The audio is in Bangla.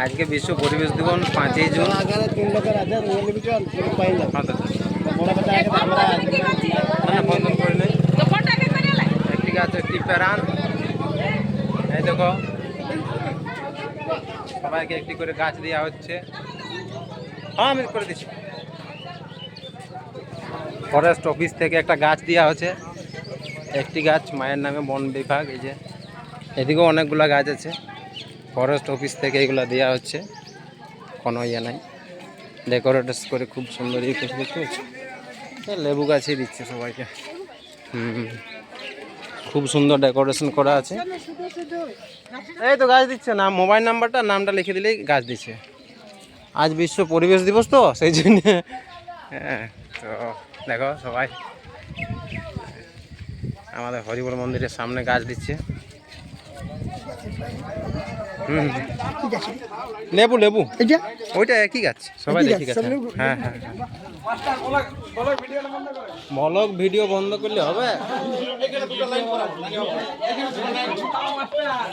আজকে বিশ্ব পরিবেশ দিবস 5ই জুন। একটি গাছ একটি প্যারান। এই দেখো সবাইকে একটি করে গাছ দেওয়া হচ্ছে। হ্যাঁ আমি করে দিচ্ছি। ফরেস্ট অফিস থেকে একটা গাছ দেওয়া হচ্ছে, একটি গাছ মায়ের নামে বন বিভাগ। এই যে এদিকেও অনেকগুলা গাছ আছে, ফরেস্ট অফিস থেকে এগুলো দেওয়া হচ্ছে। কোনো ইয়ে নাই, ডেকোরেটস করে খুব সুন্দর ইয়ে করে দেখতে হচ্ছে। লেবু গাছই দিচ্ছে সবাইকে। খুব সুন্দর ডেকোরেশন করা আছে। এই তো গাছ দিচ্ছে না, মোবাইল নাম্বারটা নামটা লিখে দিলেই গাছ দিচ্ছে। আজ বিশ্ব পরিবেশ দিবস তো সেই জন্য। হ্যাঁ তো দেখো সবাই আমাদের হরিবল মন্দিরের সামনে গাছ দিচ্ছে। লেবু লেবু ওইটা একই গাছ, সবাই দেখি গাছ। হ্যাঁ হ্যাঁ হ্যাঁ, ব্লগ ভিডিও বন্ধ করলে হবে।